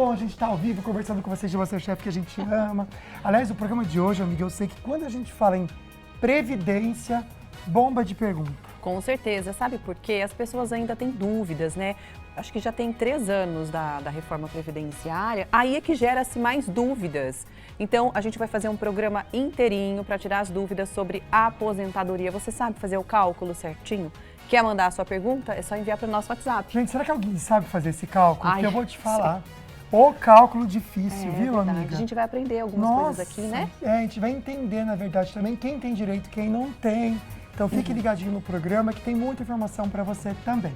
bom a gente estar ao vivo conversando com vocês de MasterChef que a gente ama. Aliás, o programa de hoje, amiga, eu sei que quando a gente fala em previdência, bomba de pergunta. Com certeza, sabe por quê? As pessoas ainda têm dúvidas, né? Acho que já tem 3 anos da reforma previdenciária, aí é que gera-se mais dúvidas. Então, a gente vai fazer um programa inteirinho para tirar as dúvidas sobre a aposentadoria. Você sabe fazer o cálculo certinho? Quer mandar a sua pergunta? É só enviar para o nosso WhatsApp. Gente, será que alguém sabe fazer esse cálculo? Ai, Porque eu vou te falar. O cálculo difícil, viu, verdade. amiga? A gente vai aprender algumas coisas aqui, né? A gente vai entender, na verdade, também quem tem direito e quem não tem. Então, fique ligadinho no programa que tem muita informação para você também.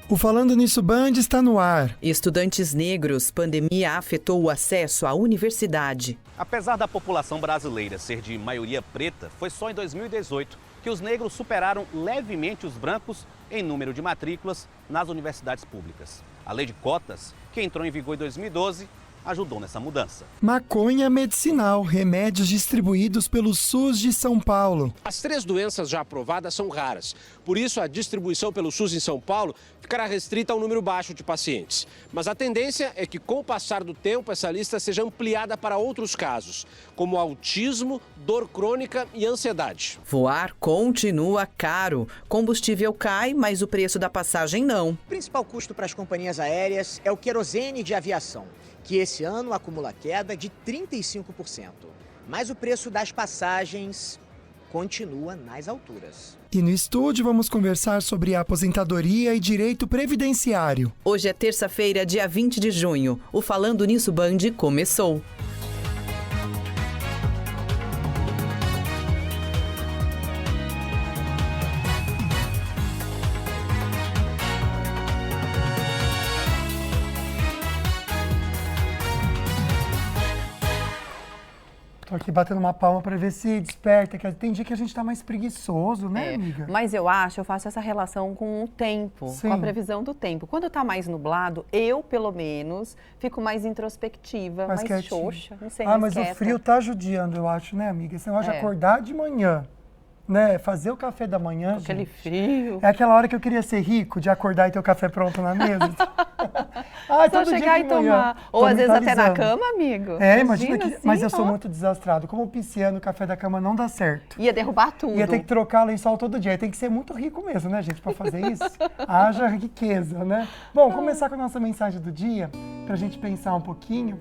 O Falando Nisso Band está no ar. Estudantes negros, pandemia afetou o acesso à universidade. Apesar da população brasileira ser de maioria preta, foi só em 2018 que os negros superaram levemente os brancos em número de matrículas nas universidades públicas. A lei de cotas, que entrou em vigor em 2012, ajudou nessa mudança. Maconha medicinal, remédios distribuídos pelo SUS de São Paulo. As 3 doenças já aprovadas são raras. Por isso, a distribuição pelo SUS em São Paulo ficará restrita a um número baixo de pacientes. Mas a tendência é que, com o passar do tempo, essa lista seja ampliada para outros casos, como autismo, dor crônica e ansiedade. Voar continua caro. Combustível cai, mas o preço da passagem não. O principal custo para as companhias aéreas é o querosene de aviação, que esse ano acumula queda de 35%. Mas o preço das passagens continua nas alturas. E no estúdio vamos conversar sobre a aposentadoria e direito previdenciário. Hoje é terça-feira, dia 20 de junho. O Falando Nisso Band começou. Tô aqui batendo uma palma para ver se desperta, que tem dia que a gente tá mais preguiçoso, né, amiga? Mas eu faço essa relação com o tempo, Sim. com a previsão do tempo. Quando tá mais nublado, eu, pelo menos, fico mais introspectiva, mais xoxa, não sei, mas quieta. o frio tá judiando, eu acho, né, amiga? Esse negócio de É. acordar de manhã, né, fazer o café da manhã, Aquele gente. frio. É aquela hora que eu queria ser rico, de acordar e ter o café pronto na mesa. Só todo dia chegar de e manhã. tomar. Ou Tô às vezes até na mentalizando. cama, amigo. Imagina que... assim, Mas eu sou ó. muito desastrado. Como pisciano, o café da cama não dá certo. Ia derrubar tudo. Ia ter que trocar lençol todo dia. Aí tem que ser muito rico mesmo, né, gente, pra fazer isso? Haja riqueza, né? Bom, começar com a nossa mensagem do dia, pra gente pensar um pouquinho.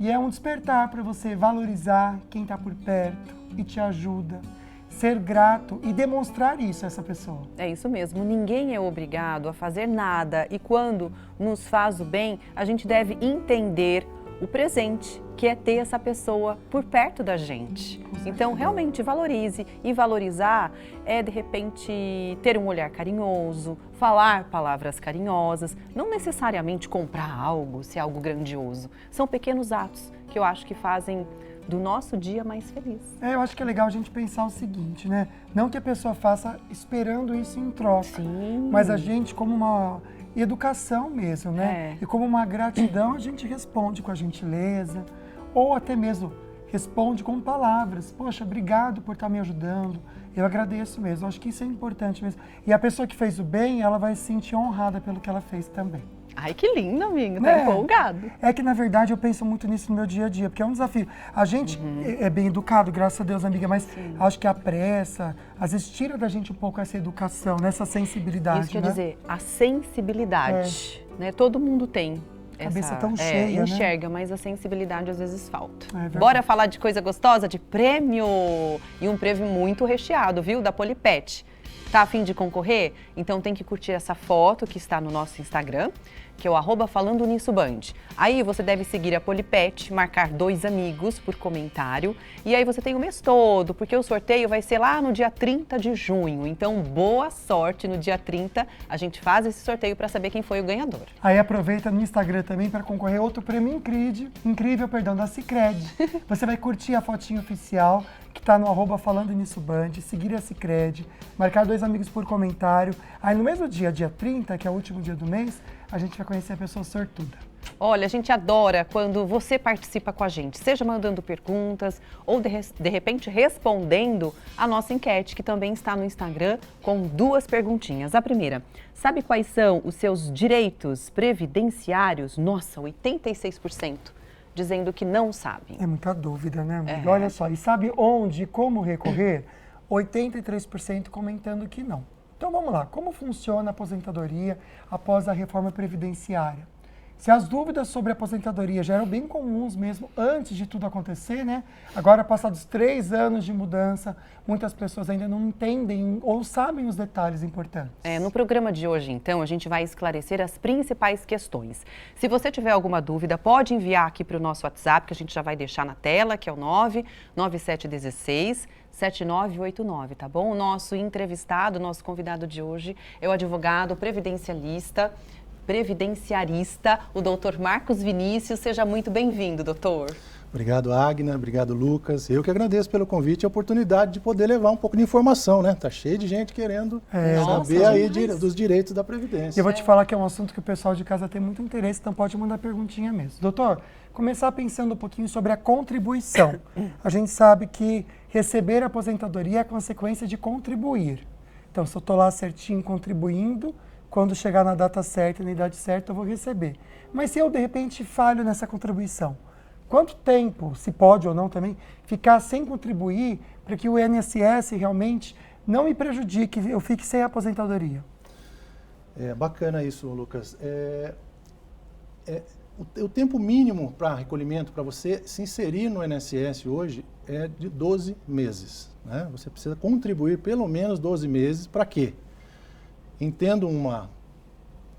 E é um despertar pra você valorizar quem tá por perto e te ajuda. Ser grato e demonstrar isso a essa pessoa. É isso mesmo, ninguém é obrigado a fazer nada e quando nos faz o bem, a gente deve entender o presente, que é ter essa pessoa por perto da gente. Então, realmente valorize. E valorizar é, de repente, ter um olhar carinhoso, falar palavras carinhosas, não necessariamente comprar algo, se é algo grandioso. São pequenos atos que eu acho que fazem do nosso dia mais feliz. Eu acho que é legal a gente pensar o seguinte, né? Não que a pessoa faça esperando isso em troca, Sim. mas a gente, como uma educação mesmo, né? E como uma gratidão, a gente responde com a gentileza, ou até mesmo responde com palavras. Poxa, obrigado por estar me ajudando, eu agradeço mesmo. Eu acho que isso é importante mesmo. E a pessoa que fez o bem, ela vai se sentir honrada pelo que ela fez também. Ai, que lindo, amigo, tá empolgado. É que, na verdade, eu penso muito nisso no meu dia a dia, porque é um desafio. A gente é bem educado, graças a Deus, amiga, mas acho que a pressa, às vezes, tira da gente um pouco essa educação, né? Essa sensibilidade, Isso quer né? dizer, a sensibilidade, né? Todo mundo tem. Cabeça tão cheia, né? enxerga, mas a sensibilidade às vezes falta. verdade. Bora falar de coisa gostosa, de prêmio! E um prêmio muito recheado, viu? Da Polipet. Tá a fim de concorrer? Então tem que curtir essa foto que está no nosso Instagram, que é o @FalandoNissoBand. Aí você deve seguir a Polipet, marcar 2 amigos por comentário. E aí você tem o mês todo, porque o sorteio vai ser lá no dia 30 de junho. Então, boa sorte no dia 30. A gente faz esse sorteio para saber quem foi o ganhador. Aí aproveita no Instagram também para concorrer a outro prêmio incrível, da Sicredi. Você vai curtir a fotinha oficial que está no @FalandoNissoBand, seguir a Sicredi, marcar 2 amigos por comentário. Aí no mesmo dia 30, que é o último dia do mês, a gente vai conhecer a pessoa sortuda. Olha, a gente adora quando você participa com a gente, seja mandando perguntas ou de repente respondendo a nossa enquete, que também está no Instagram com 2 perguntinhas. A primeira, sabe quais são os seus direitos previdenciários? Nossa, 86% dizendo que não sabem. É muita dúvida, né, amiga? Olha só, e sabe onde e como recorrer? 83% comentando que não. Então vamos lá, como funciona a aposentadoria após a reforma previdenciária? Se as dúvidas sobre a aposentadoria já eram bem comuns mesmo antes de tudo acontecer, né? Agora, passados 3 anos de mudança, muitas pessoas ainda não entendem ou sabem os detalhes importantes. No programa de hoje, então, a gente vai esclarecer as principais questões. Se você tiver alguma dúvida, pode enviar aqui para o nosso WhatsApp, que a gente já vai deixar na tela, que é o 99716-7989, tá bom? O nosso entrevistado, nosso convidado de hoje é o advogado previdenciarista, o doutor Marcos Vinícius. Seja muito bem-vindo, doutor. Obrigado, Agna. Obrigado, Lucas. Eu que agradeço pelo convite e a oportunidade de poder levar um pouco de informação, né? Tá cheio de gente querendo saber aí dos direitos da Previdência. Eu vou te falar que é um assunto que o pessoal de casa tem muito interesse, então pode mandar perguntinha mesmo. Doutor, começar pensando um pouquinho sobre a contribuição. A gente sabe que receber a aposentadoria é consequência de contribuir. Então, se eu estou lá certinho contribuindo, quando chegar na data certa, na idade certa, eu vou receber. Mas se eu, de repente, falho nessa contribuição, quanto tempo, se pode ou não também, ficar sem contribuir para que o INSS realmente não me prejudique, eu fique sem aposentadoria? É bacana isso, Lucas. O tempo mínimo para recolhimento, para você se inserir no INSS hoje, é de 12 meses. Né? Você precisa contribuir pelo menos 12 meses. Para quê?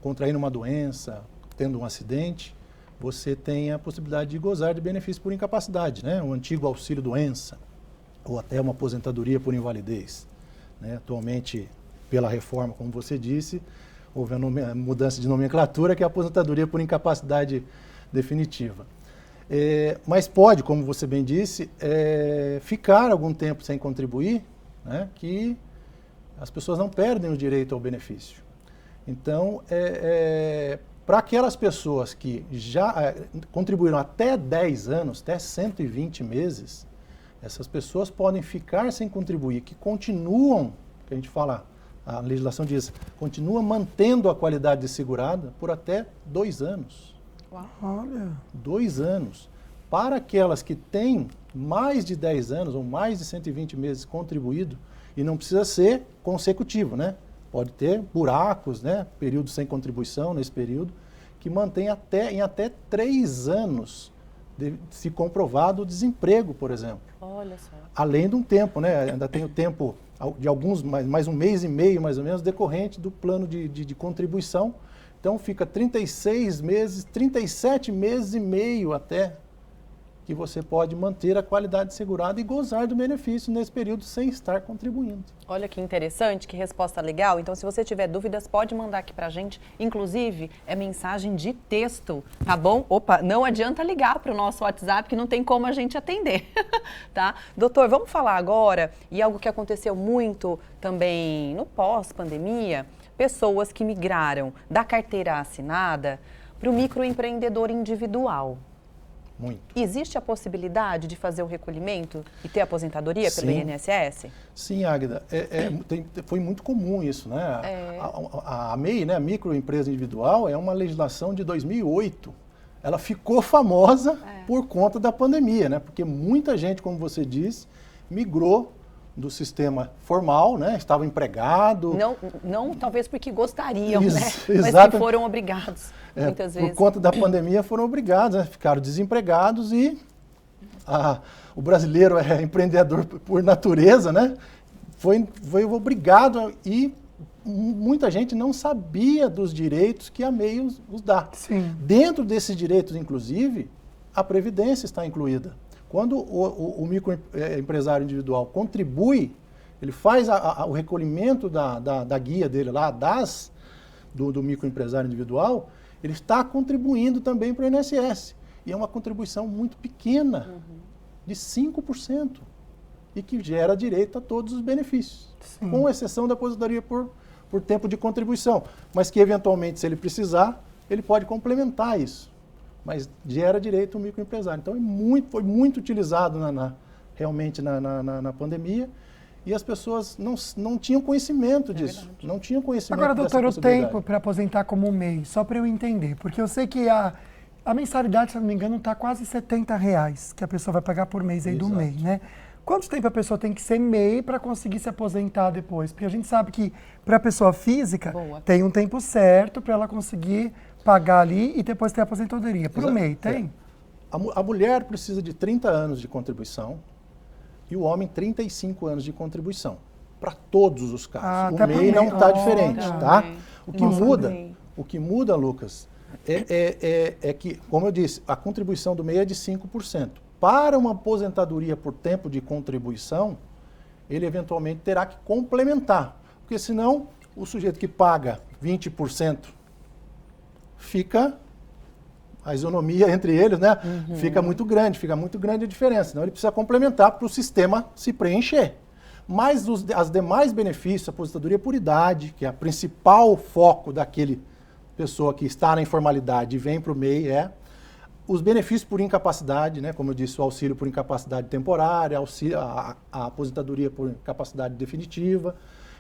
Contraindo uma doença, tendo um acidente, você tem a possibilidade de gozar de benefício por incapacidade, né? O antigo auxílio-doença, ou até uma aposentadoria por invalidez. Né? Atualmente, pela reforma, como você disse, houve a mudança de nomenclatura, que é a aposentadoria por incapacidade definitiva. Mas pode, como você bem disse, ficar algum tempo sem contribuir, né? Que as pessoas não perdem o direito ao benefício. Então, para aquelas pessoas que já contribuíram até 10 anos, até 120 meses, essas pessoas podem ficar sem contribuir, que continuam, que a gente fala, a legislação diz, continua mantendo a qualidade de segurada por até 2 anos. Uau. Olha. 2 anos. Para aquelas que têm mais de 10 anos ou mais de 120 meses contribuído, e não precisa ser consecutivo, né? Pode ter buracos, né? Períodos sem contribuição nesse período, que mantém em até 3 anos, se comprovado o desemprego, por exemplo. Olha só. Além de um tempo, né? Ainda tem o tempo de alguns, mais 1 mês e meio, mais ou menos, decorrente do plano de contribuição. Então fica 36 meses, 37 meses e meio até, que você pode manter a qualidade segurada e gozar do benefício nesse período sem estar contribuindo. Olha que interessante, que resposta legal. Então, se você tiver dúvidas, pode mandar aqui pra gente. Inclusive, é mensagem de texto, tá bom? Opa, não adianta ligar para o nosso WhatsApp, que não tem como a gente atender, tá? Doutor, vamos falar agora, e algo que aconteceu muito também no pós-pandemia, pessoas que migraram da carteira assinada para o microempreendedor individual. Muito. Existe a possibilidade de fazer o recolhimento e ter aposentadoria pelo INSS? Sim, Águida. Foi muito comum isso, né? A MEI, né, a microempresa individual, é uma legislação de 2008. Ela ficou famosa por conta da pandemia, né? Porque muita gente, como você disse, migrou do sistema formal, né? Estava empregado. Não talvez porque gostariam, né? Exatamente. Mas que foram obrigados, muitas vezes. Por conta da pandemia foram obrigados, né? Ficaram desempregados e o brasileiro é empreendedor por natureza, né? Foi obrigado e muita gente não sabia dos direitos que a MEI os dá. Sim. Dentro desses direitos, inclusive, a Previdência está incluída. Quando o microempresário individual contribui, ele faz o recolhimento da guia dele lá, do microempresário individual, ele está contribuindo também para o INSS. E é uma contribuição muito pequena, de 5%, e que gera direito a todos os benefícios, com exceção da aposentadoria por tempo de contribuição, mas que eventualmente, se ele precisar, ele pode complementar isso. mas gera direito ao microempresário. Então foi muito utilizado realmente na pandemia e as pessoas não tinham conhecimento disso. Não tinham conhecimento Agora, dessa doutor, o possibilidade. tempo para aposentar como MEI, só para eu entender, porque eu sei que a mensalidade, se não me engano, está quase R$70 que a pessoa vai pagar por mês aí do Exato. MEI, né? Quanto tempo a pessoa tem que ser MEI para conseguir se aposentar depois? Porque a gente sabe que para a pessoa física tem um tempo certo para ela conseguir pagar ali e depois ter a aposentadoria. Para o MEI, tem? A mulher precisa de 30 anos de contribuição e o homem 35 anos de contribuição. Para todos os casos. O MEI não está diferente, tá? O que muda, Lucas, é que, como eu disse, a contribuição do MEI é de 5%. Para uma aposentadoria por tempo de contribuição, ele eventualmente terá que complementar, porque senão o sujeito que paga 20% fica, a isonomia entre eles, né? Fica muito grande a diferença. Então ele precisa complementar para o sistema se preencher. Mas as demais benefícios, a aposentadoria por idade, que é a principal foco daquele pessoa que está na informalidade e vem para o MEI, os benefícios por incapacidade, né? Como eu disse, o auxílio por incapacidade temporária, a aposentadoria por incapacidade definitiva,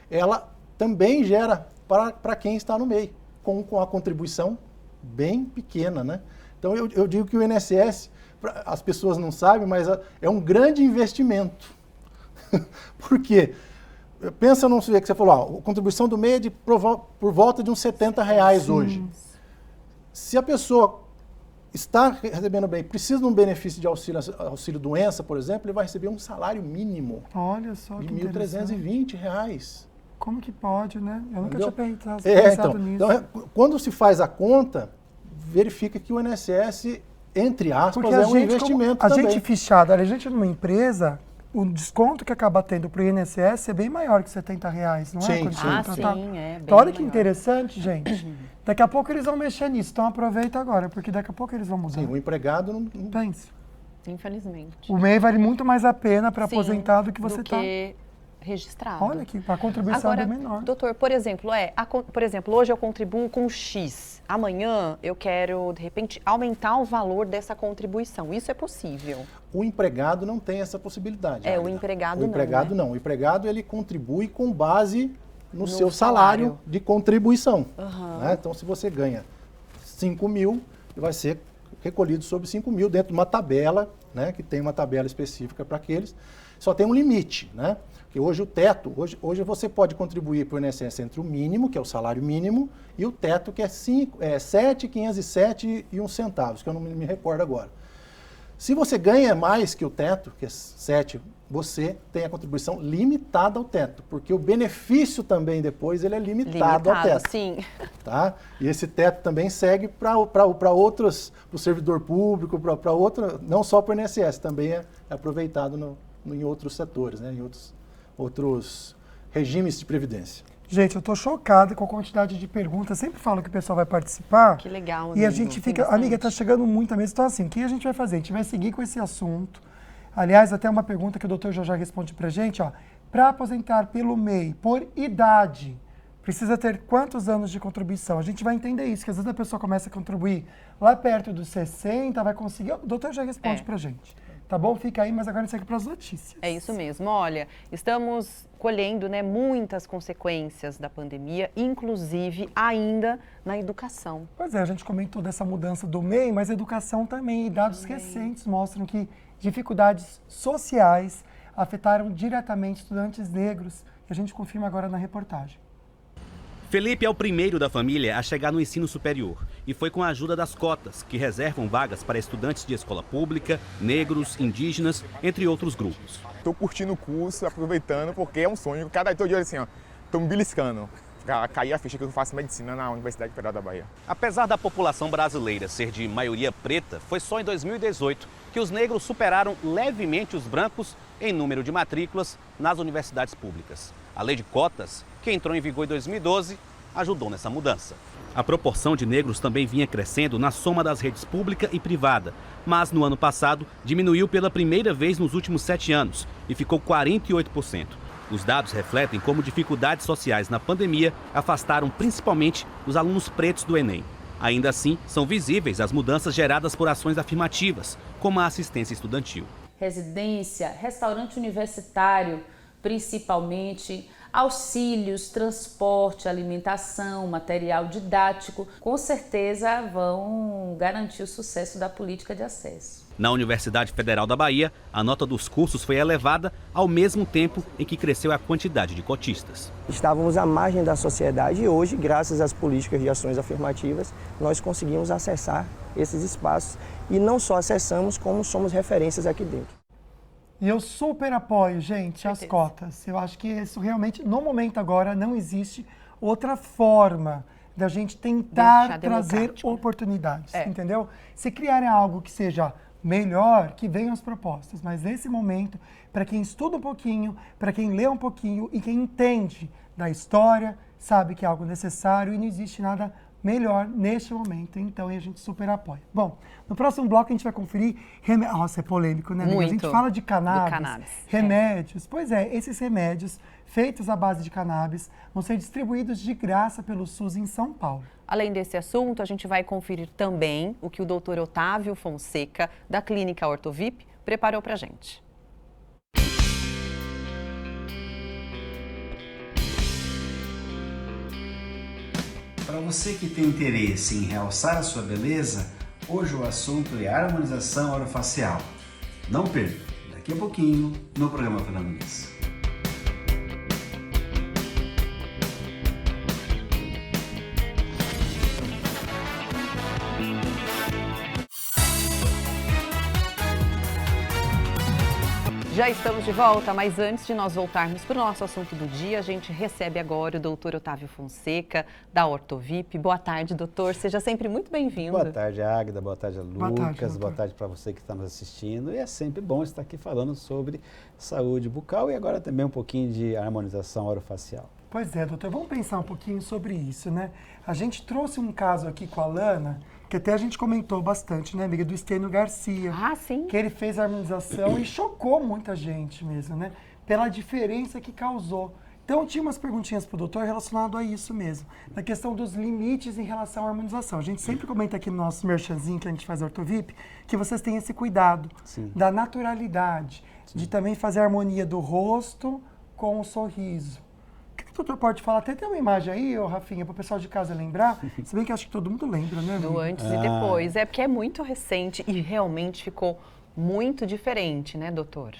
ela também gera para quem está no MEI, com a contribuição bem pequena, né? Então eu digo que o INSS, as pessoas não sabem, mas é um grande investimento. Por quê? Pensa num sujeito que você falou, a contribuição do MEI é por volta de uns R$70 hoje. Se a pessoa está recebendo bem, precisa de um benefício de auxílio doença, por exemplo, ele vai receber um salário mínimo. Olha só que de R$1.320. Como que pode, né? Eu nunca tinha pensado nisso. Então, quando se faz a conta, verifica que o INSS, entre aspas, porque é um investimento também. A gente fichada, a gente numa empresa, o desconto que acaba tendo para o INSS é bem maior que R$70, não é? Sim, Então, olha que interessante, gente. Daqui a pouco eles vão mexer nisso, então aproveita agora, porque daqui a pouco eles vão mudar. Sim, o empregado não... Pense. Infelizmente. O MEI vale muito mais a pena para aposentado que você está. Registrado. Olha aqui, a contribuição é menor. Doutor, por exemplo, hoje eu contribuo com X. Amanhã eu quero, de repente, aumentar o valor dessa contribuição. Isso é possível? O empregado não tem essa possibilidade. O empregado não. O empregado não. O empregado, ele contribui com base no seu salário de contribuição. Né? Então, se você ganha 5 mil, vai ser recolhido sobre 5 mil dentro de uma tabela, né? Que tem uma tabela específica para aqueles. Só tem um limite, né? Porque hoje o teto, hoje você pode contribuir para o INSS entre o mínimo, que é o salário mínimo, e o teto, que é R$ 7,507,01, que eu não me recordo agora. Se você ganha mais que o teto, que é 7, você tem a contribuição limitada ao teto, porque o benefício também depois ele é limitado ao teto. Sim. Tá? E esse teto também segue para outros, para o servidor público, para outra, não só para o INSS, também é aproveitado em outros setores, né? Em outros regimes de previdência. Gente, eu estou chocada com a quantidade de perguntas. Sempre falo que o pessoal vai participar. Que legal, amigo. E a gente fica... Amiga, está chegando muito mesmo. Então, assim, o que a gente vai fazer? A gente vai seguir com esse assunto. Aliás, até uma pergunta que o doutor já responde para a gente, ó. Para aposentar pelo MEI, por idade, precisa ter quantos anos de contribuição? A gente vai entender isso, que às vezes a pessoa começa a contribuir lá perto dos 60, vai conseguir... O doutor já responde para a gente. Tá bom? Fica aí, mas agora a gente segue para as notícias. É isso mesmo. Olha, estamos colhendo, né, muitas consequências da pandemia, inclusive ainda na educação. Pois é, a gente comentou dessa mudança do MEI, mas a educação também. E dados recentes mostram que dificuldades sociais afetaram diretamente estudantes negros. E a gente confirma agora na reportagem. Felipe é o primeiro da família a chegar no ensino superior e foi com a ajuda das cotas, que reservam vagas para estudantes de escola pública, negros, indígenas, entre outros grupos. Estou curtindo o curso, aproveitando, porque é um sonho. Todo dia assim, estou me beliscando. Cair a ficha que eu faço medicina na Universidade Federal da Bahia. Apesar da população brasileira ser de maioria preta, foi só em 2018 que os negros superaram levemente os brancos em número de matrículas nas universidades públicas. A lei de cotas, que entrou em vigor em 2012, ajudou nessa mudança. A proporção de negros também vinha crescendo na soma das redes pública e privada, mas no ano passado diminuiu pela primeira vez nos últimos 7 anos e ficou 48%. Os dados refletem como dificuldades sociais na pandemia afastaram principalmente os alunos pretos do Enem. Ainda assim, são visíveis as mudanças geradas por ações afirmativas, como a assistência estudantil. Residência, restaurante universitário, principalmente, auxílios, transporte, alimentação, material didático, com certeza vão garantir o sucesso da política de acesso. Na Universidade Federal da Bahia, a nota dos cursos foi elevada ao mesmo tempo em que cresceu a quantidade de cotistas. Estávamos à margem da sociedade e hoje, graças às políticas de ações afirmativas, nós conseguimos acessar esses espaços e não só acessamos, como somos referências aqui dentro. E eu super apoio, gente, as cotas. Eu acho que isso realmente, no momento agora, não existe outra forma da gente tentar trazer oportunidades, entendeu? Se criarem algo que seja melhor, que venham as propostas. Mas nesse momento, para quem estuda um pouquinho, para quem lê um pouquinho e quem entende da história, sabe que é algo necessário e não existe nada melhor neste momento. Então, a gente super apoia. Bom, no próximo bloco a gente vai conferir... Nossa, é polêmico, né, amiga? A gente fala de cannabis. Remédios. Pois é, esses remédios feitos à base de cannabis vão ser distribuídos de graça pelo SUS em São Paulo. Além desse assunto, a gente vai conferir também o que o Dr. Otávio Fonseca, da Clínica Ortovip, preparou para a gente. Para você que tem interesse em realçar a sua beleza, hoje o assunto é harmonização orofacial. Não perca, daqui a pouquinho, no programa Fernando Miss. Já estamos de volta, mas antes de nós voltarmos para o nosso assunto do dia, a gente recebe agora o doutor Otávio Fonseca, da Ortovip. Boa tarde, doutor. Seja sempre muito bem-vindo. Boa tarde, Águida. Boa tarde, Lucas. Boa tarde para você que está nos assistindo. E é sempre bom estar aqui falando sobre saúde bucal e agora também um pouquinho de harmonização orofacial. Pois é, doutor. Vamos pensar um pouquinho sobre isso, né? A gente trouxe um caso aqui com a Lana, que até a gente comentou bastante, né, amiga, do Estênio Garcia. Ah, sim. Que ele fez a harmonização e chocou muita gente mesmo, né? Pela diferença que causou. Então, tinha umas perguntinhas para o doutor relacionado a isso mesmo, na questão dos limites em relação à harmonização. A gente sempre comenta aqui no nosso merchanzinho que a gente faz a Ortovip, que vocês têm esse cuidado da naturalidade, de também fazer a harmonia do rosto com o sorriso. O que o doutor pode falar? Até tem uma imagem aí, ô Rafinha, para o pessoal de casa lembrar. Se bem que acho que todo mundo lembra, né? Do antes e depois. É porque é muito recente e realmente ficou muito diferente, né, doutor?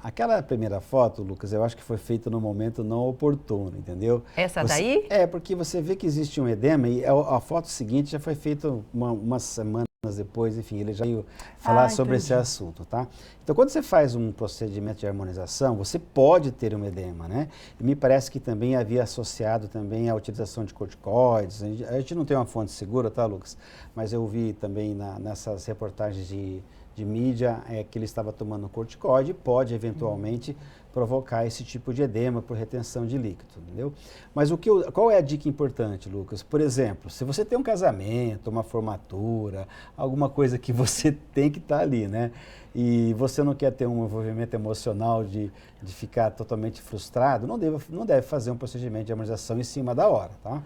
Aquela primeira foto, Lucas, eu acho que foi feita no momento não oportuno, entendeu? Essa daí? Porque você vê que existe um edema e a foto seguinte já foi feita umas semanas depois, enfim, ele já veio falar sobre esse assunto, tá? Então, quando você faz um procedimento de harmonização, você pode ter um edema, né? E me parece que também havia associado também a utilização de corticoides. A gente não tem uma fonte segura, tá, Lucas? Mas eu vi também nessas reportagens de mídia que ele estava tomando corticoide, pode eventualmente provocar esse tipo de edema por retenção de líquido, entendeu? Mas qual é a dica importante, Lucas? Por exemplo, se você tem um casamento, uma formatura, alguma coisa que você tem que estar ali, né? E você não quer ter um envolvimento emocional de ficar totalmente frustrado, não deve fazer um procedimento de harmonização em cima da hora, tá?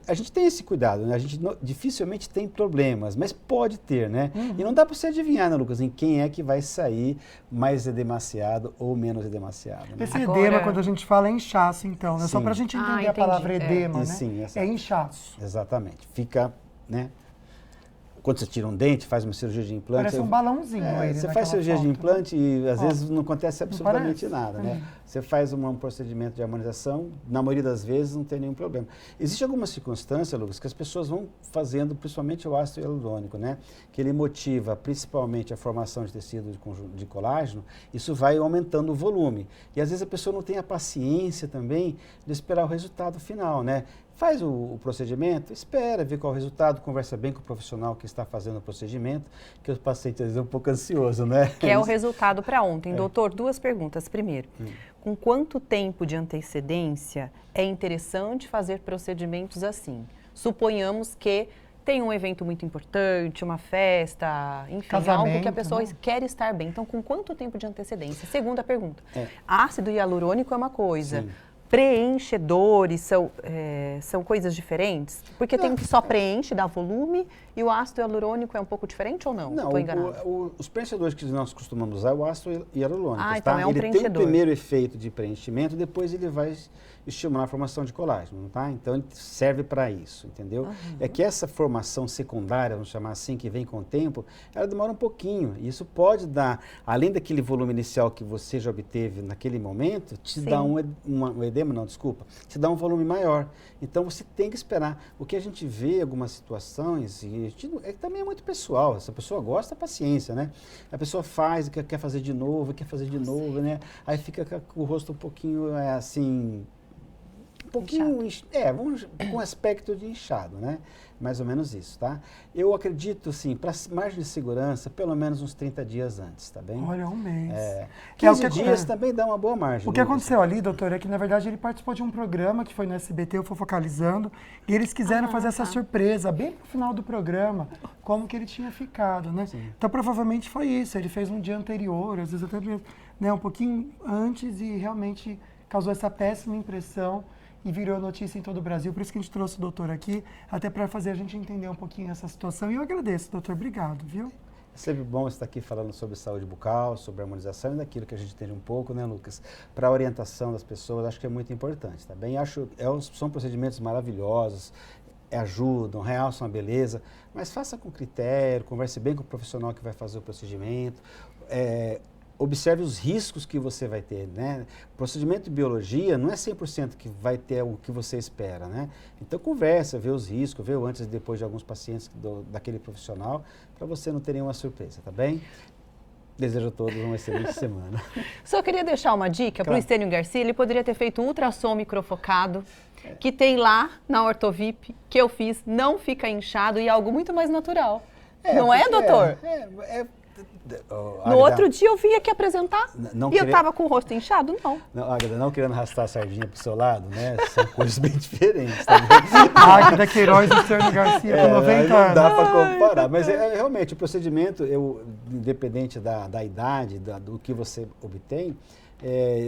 A gente tem esse cuidado, né? A gente dificilmente tem problemas, mas pode ter, né? E não dá para você adivinhar, né, Lucas, em quem é que vai sair mais edemaciado ou menos edemaciado. Né? Esse edema, quando a gente fala, é inchaço, então, né? Só para a gente entender a palavra edema, né? Sim, é inchaço. Exatamente. Fica, né? Quando você tira um dente, faz uma cirurgia de implante... Parece um balãozinho. Você faz cirurgia de implante e às vezes não acontece absolutamente nada, né? Você faz um procedimento de harmonização, na maioria das vezes não tem nenhum problema. Existe alguma circunstância, Lucas, que as pessoas vão fazendo, principalmente o ácido hialurônico, né? Que ele motiva principalmente a formação de tecido de colágeno, isso vai aumentando o volume. E às vezes a pessoa não tem a paciência também de esperar o resultado final, né? Faz o procedimento, espera ver qual é o resultado, conversa bem com o profissional que está fazendo o procedimento, que o paciente às vezes é um pouco ansioso, né? Que é o resultado para ontem. Doutor, duas perguntas. Primeiro, com quanto tempo de antecedência é interessante fazer procedimentos assim? Suponhamos que tem um evento muito importante, uma festa, enfim, algo que a pessoa quer estar bem. Então, com quanto tempo de antecedência? Segunda pergunta. Ácido hialurônico é uma coisa. preenchedores são coisas diferentes? Porque tem um que só preenche, dá volume, e o ácido hialurônico é um pouco diferente ou não? Não, os preenchedores que nós costumamos usar é o ácido hialurônico. Então é um preenchedor. Ele tem o primeiro efeito de preenchimento, depois ele vai estimular a formação de colágeno, tá? Então ele serve para isso, entendeu? É que essa formação secundária, vamos chamar assim, que vem com o tempo, ela demora um pouquinho. E isso pode dar, além daquele volume inicial que você já obteve naquele momento, te dá te dá um volume maior. Então você tem que esperar. O que a gente vê em algumas situações, também é muito pessoal, se a pessoa gosta, paciência, né? A pessoa faz, quer fazer de novo, né? Aí fica com o rosto um pouquinho assim... Um pouquinho, com aspecto de inchado, né? Mais ou menos isso, tá? Eu acredito, assim, para margem de segurança, pelo menos uns 30 dias antes, tá bem? Olha, um mês. 15 dias também dá uma boa margem. O que aconteceu ali, doutor, é que, na verdade, ele participou de um programa que foi no SBT, eu fui focalizando, e eles quiseram fazer essa surpresa, bem no final do programa, como que ele tinha ficado, né? Sim. Então, provavelmente foi isso, ele fez um dia anterior, às vezes até um pouquinho antes, e realmente causou essa péssima impressão, e virou notícia em todo o Brasil. Por isso que a gente trouxe o doutor aqui, até para fazer a gente entender um pouquinho essa situação. E eu agradeço, doutor. Obrigado, viu? É sempre bom estar aqui falando sobre saúde bucal, sobre harmonização e daquilo que a gente entende um pouco, né, Lucas? Para a orientação das pessoas, acho que é muito importante, tá bem? São procedimentos maravilhosos, ajudam, realçam a beleza, mas faça com critério, converse bem com o profissional que vai fazer o procedimento, observe os riscos que você vai ter, né? O procedimento de biologia não é 100% que vai ter o que você espera, né? Então conversa, vê os riscos, vê o antes e depois de alguns pacientes daquele profissional, para você não ter nenhuma surpresa, tá bem? Desejo a todos uma excelente semana. Só queria deixar uma dica para o Estênio Garcia, ele poderia ter feito um ultrassom microfocado, que tem lá na Ortovip, que eu fiz, não fica inchado e é algo muito mais natural. Não é, doutor? No outro dia eu vim aqui apresentar e eu estava com o rosto inchado, não. Águeda, não querendo arrastar a sardinha pro seu lado, né? São coisas bem diferentes também. Águeda Queiroz e Estênio Garcia com 90 anos. Não dá para comparar, mas realmente o procedimento, independente da idade, do que você obtém,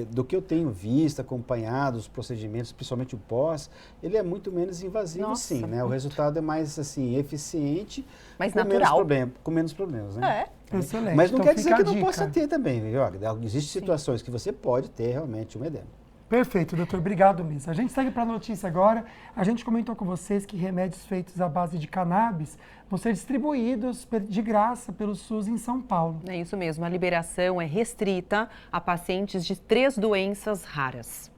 do que eu tenho visto, acompanhado, os procedimentos, principalmente o pós, ele é muito menos invasivo, sim, né? O resultado é mais, assim, eficiente, mais natural. Com menos problemas, né? Excelente. Mas não quer dizer que não possa ter também, viu? Existem situações que você pode ter realmente um edema. Perfeito, doutor. Obrigado mesmo. A gente segue para a notícia agora. A gente comentou com vocês que remédios feitos à base de cannabis vão ser distribuídos de graça pelo SUS em São Paulo. É isso mesmo. A liberação é restrita a pacientes de 3 doenças raras.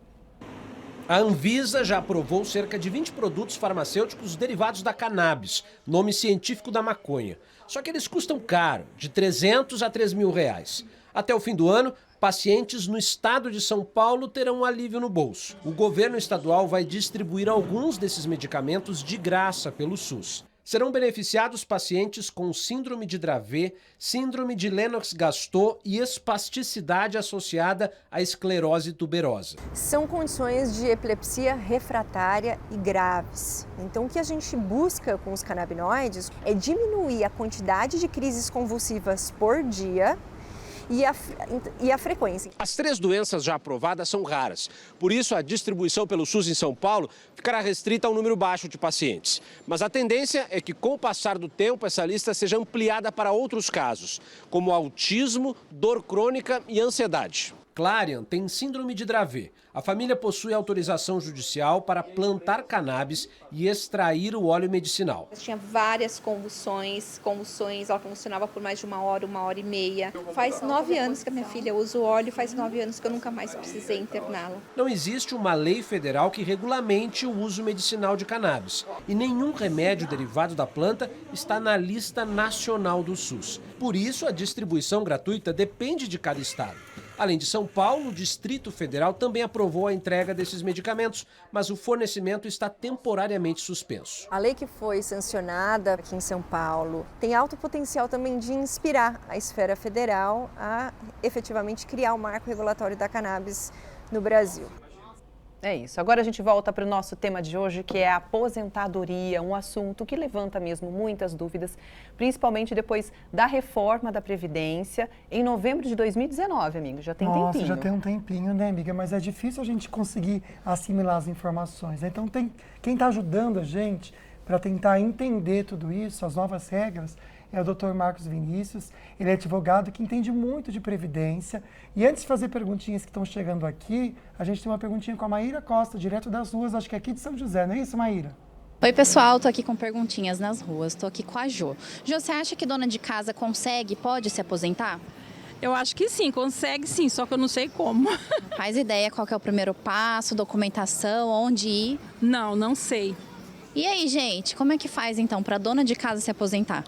A Anvisa já aprovou cerca de 20 produtos farmacêuticos derivados da cannabis, nome científico da maconha. Só que eles custam caro, de R$300 a R$3.000. Até o fim do ano, pacientes no estado de São Paulo terão um alívio no bolso. O governo estadual vai distribuir alguns desses medicamentos de graça pelo SUS. Serão beneficiados pacientes com síndrome de Dravet, síndrome de Lennox-Gastaut e espasticidade associada à esclerose tuberosa. São condições de epilepsia refratária e graves. Então, o que a gente busca com os canabinoides é diminuir a quantidade de crises convulsivas por dia e a frequência. As 3 doenças já aprovadas são raras. Por isso, a distribuição pelo SUS em São Paulo ficará restrita a um número baixo de pacientes. Mas a tendência é que, com o passar do tempo, essa lista seja ampliada para outros casos, como autismo, dor crônica e ansiedade. Clarian tem síndrome de Dravet. A família possui autorização judicial para plantar cannabis e extrair o óleo medicinal. Eu tinha várias convulsões, ela convulsionava por mais de 1 hora, 1h30. Faz 9 anos que a minha filha usa o óleo, faz 9 anos que eu nunca mais precisei interná-la. Não existe uma lei federal que regulamente o uso medicinal de cannabis. E nenhum remédio derivado da planta está na lista nacional do SUS. Por isso, a distribuição gratuita depende de cada estado. Além de São Paulo, o Distrito Federal também aprovou a entrega desses medicamentos, mas o fornecimento está temporariamente suspenso. A lei que foi sancionada aqui em São Paulo tem alto potencial também de inspirar a esfera federal a efetivamente criar o marco regulatório da cannabis no Brasil. É isso. Agora a gente volta para o nosso tema de hoje, que é a aposentadoria, um assunto que levanta mesmo muitas dúvidas, principalmente depois da reforma da Previdência em novembro de 2019, amigo. Já tem tempinho. Nossa, já tem um tempinho, né, amiga? Mas é difícil a gente conseguir assimilar as informações, né? Então, quem está ajudando a gente para tentar entender tudo isso, as novas regras, é o Dr. Marcos Vinícius. Ele é advogado que entende muito de Previdência. E antes de fazer perguntinhas que estão chegando aqui, a gente tem uma perguntinha com a Maíra Costa, direto das ruas, acho que é aqui de São José, não é isso, Maíra? Oi, pessoal, tô aqui com perguntinhas nas ruas, tô aqui com a Jo. Jo, você acha que dona de casa pode se aposentar? Eu acho que sim, consegue sim, só que eu não sei como. Faz ideia qual que é o primeiro passo, documentação, onde ir? Não sei. E aí, gente, como é que faz então para dona de casa se aposentar?